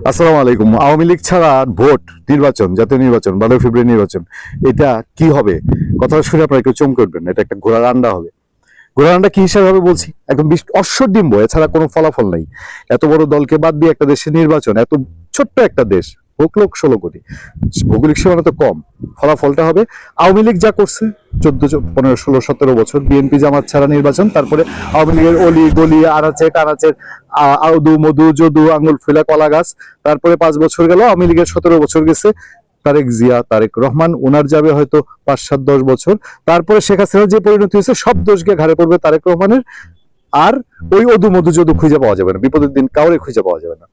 আসসালামু আলাইকুম। আওয়ামী লীগ ছাড়া ভোট নির্বাচন, জাতীয় নির্বাচন, 12 ফেব্রুয়ারি নির্বাচন, এটা কি হবে? কথা শুনে আপনারা কেউ চমকে উঠবেন। এটা একটা ঘোড়ার আন্ডা হবে। ঘোড়ার আন্ডা কি হিসাবে হবে বলছি, একদম অশ্বডিম্ব, এছাড়া কোনো ফলাফল নাই। এত বড় দলকে বাদ দিয়ে একটা দেশের নির্বাচন, এত ছোট্ট একটা দেশ, লোক 16 কোটি, ভৌগোলিক সীমানা তো কম, ফলাফলটা হবে আওয়ামী লীগ যা করছে 14, 15, 16, 17 বছর বিএনপি জামাত ছাড়া নির্বাচন, তারপরে আওয়ামী লীগের অলি গলি আনাচে কানাচের আউদু মধু যদু আঙ্গুল ফেলা কলা গাছ, তারপরে 5 বছর গেল, আওয়ামী লীগের 17 বছর গেছে, তারেক জিয়া তারেক রহমান ওনার যাবে হয়তো 5, 7, 10 বছর, তারপরে শেখ হাসিনা যে পরিণতি হয়েছে সব দোষ গিয়ে ঘাড়ে পড়বে তারেক রহমানের। আর ওই অদু মধু যদু খুঁজে পাওয়া যাবে না, বিপদের দিন কাউরে খুঁজে পাওয়া যাবে না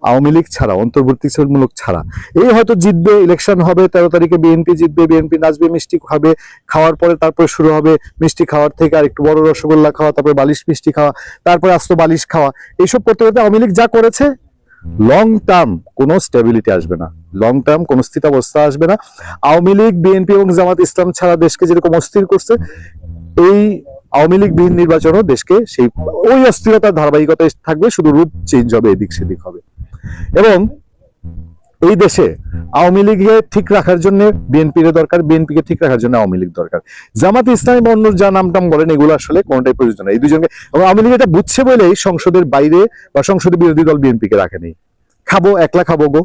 আওয়ামী লীগ ছাড়া, অন্তর্বর্তীমূলক ছাড়া। এই হয়তো জিতবে, ইলেকশন হবে 13 তারিখে, বিএনপি জিতবে, বিএনপি নাচবে, মিষ্টি খাবে, খাওয়ার পরে তারপরে শুরু হবে মিষ্টি খাওয়ার থেকে আর একটু বড় রসগোল্লা খাওয়া, তারপরে বালিশ মিষ্টি খাওয়া, তারপরে আস্ত বালিশ খাওয়া। এইসব করতে করতে আওয়ামী লীগ যা করেছে, লং টার্ম কোনো স্টেবিলিটি আসবে না, লং টার্ম কোনো স্থিতাবস্থা আসবে না। আওয়ামী লীগ বিএনপি এবং জামাত ইসলাম ছাড়া দেশকে যেরকম অস্থির করছে, এই আওয়ামী লীগ বিহীন নির্বাচনও দেশকে সেই ওই অস্থিরতার ধারাবাহিকতা থাকবে, শুধু রূপ চেঞ্জ হবে, এদিক সেদিক হবে। এবং এই দেশে আওয়ামী লীগকে ঠিক রাখার জন্য বিএনপির দরকার, বিএনপিকে ঠিক রাখার জন্য আওয়ামী লীগ দরকার। জামাত ইসলামী বা অন্য যা নাম টাম বলেন, এগুলো আসলে কোনটাই প্রয়োজন, এই দুজনকে। এবং আওয়ামী লীগ এটা বুঝছে বলেই সংসদের বাইরে বা সংসদের বিরোধী দল বিএনপিকে রাখেনি। খাবো একলা খাবো গো,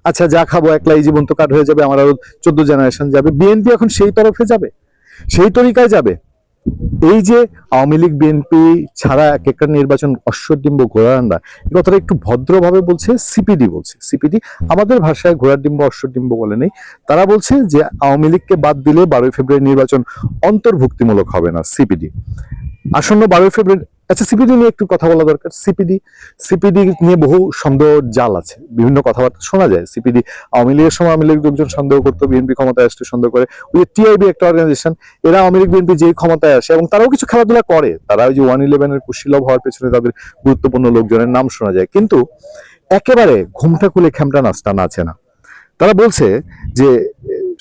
আচ্ছা যা খাবো একলা, এই জীবন তো কাট হয়ে যাবে, আমার আরো 14 জেনারেশন যাবে। বিএনপি এখন সেই তরফে যাবে, সেই তরিকায় যাবে। এই যে আওয়ামী লীগ বিএনপি ছাড়া এক একটা নির্বাচন অশ্বডিম্ব ঘোড়ার আন্ডা, এই কথাটা একটু ভদ্রভাবে বলছে সিপিডি, বলছে সিপিডি, আমাদের ভাষায় ঘোড়ার ডিম্ব অশ্বডিম্ব বলে নেই। তারা বলছে যে আওয়ামী লীগকে বাদ দিলে 12 ফেব্রুয়ারি নির্বাচন অন্তর্ভুক্তিমূলক হবে না। সিপিডি আসন্ন 12 ফেব্রুয়ারি, আচ্ছা সিপিডি নিয়ে একটু কথা বলা দরকার। সিপিডি নিয়ে বহু সন্দেহ জাল আছে, বিভিন্ন কথাবার্তা শোনা যায়। সিপিডি আওয়ামী লীগের সময় আওয়ামী লীগ লোকজন সন্দেহ করতো, বিএনপি ক্ষমতায় আসতে সন্দেহ করে। ওই যে টিআইবি একটা অর্গানাইজেশন, এরা আওয়ামী লীগ বিএনপি যেই ক্ষমতায় আসে, এবং তারাও কিছু খেলাধুলা করে, তারা ওই যে 111-এর কুশীলভ হওয়ার পেছনে তাদের গুরুত্বপূর্ণ লোকজনের নাম শোনা যায়, কিন্তু একেবারে ঘুমটা খুলে খেমটা নাচটা নাচে না। তারা বলছে যে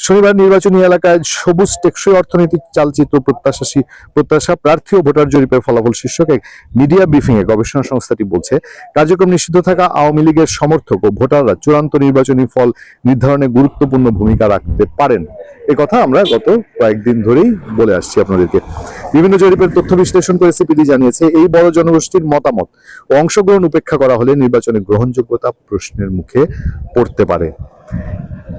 শনিবার নির্বাচনী এলাকায় সবুজ টেকসই অর্থনৈতিক চালচিত্র প্রত্যাশা প্রার্থী ও ভোটার জরিপের ফলাফল শীর্ষক এক মিডিয়া ব্রিফিং এ গবেষণা সংস্থাটি বলছে, কার্যক্রম নিষিদ্ধ থাকা আওয়ামী লীগের সমর্থক ও ভোটাররা চূড়ান্ত নির্বাচনী ফল নির্ধারণে গুরুত্বপূর্ণ ভূমিকা রাখতে পারেন। এ কথা আমরা গত কয়েকদিন ধরেই বলে আসছি আপনাদেরকে। বিভিন্ন জরিপের তথ্য বিশ্লেষণ করে সিপিডি জানিয়েছে, এই বড় জনগোষ্ঠীর মতামত ও অংশগ্রহণ উপেক্ষা করা হলে নির্বাচনের গ্রহণযোগ্যতা প্রশ্নের মুখে পড়তে পারে।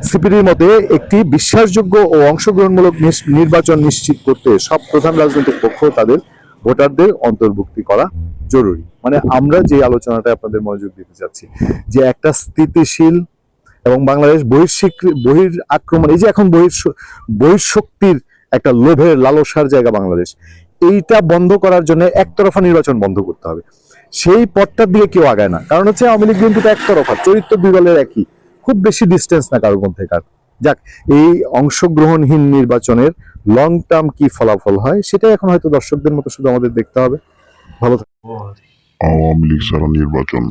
সিপিডির মতে একটি বিশ্বাসযোগ্য ও অংশগ্রহণমূলক নির্বাচন নিশ্চিত করতে সব প্রধান রাজনৈতিক পক্ষ তাদের ভোটারদের অন্তর্ভুক্তি করা জরুরি। মানে আমরা যে আলোচনাটা আপনাদের মনোযোগ দিতে চাচ্ছি, যে একটা স্থিতিশীল এবং বাংলাদেশ বহির আক্রমণ, এই যে এখন বহির্শক্তির একটা লোভের লালসার জায়গা বাংলাদেশ, এইটা বন্ধ করার জন্য একতরফা নির্বাচন বন্ধ করতে হবে। সেই পথটার দিকে কেউ আগায় না, কারণ হচ্ছে আওয়ামী লীগ বিএনপি একতরফা, চরিত্র দুই দলের একই, খুব বেশি ডিস্টেন্স না কারোর মধ্যে কার। যাক, এই অংশগ্রহণহীন নির্বাচনের লং টার্ম কি ফলাফল হয়, সেটাই এখন হয়তো দর্শকদের মতো শুধু আমাদের দেখতে হবে। ভালো থাকবেন। আওয়ামী লীগ ছাড়া নির্বাচন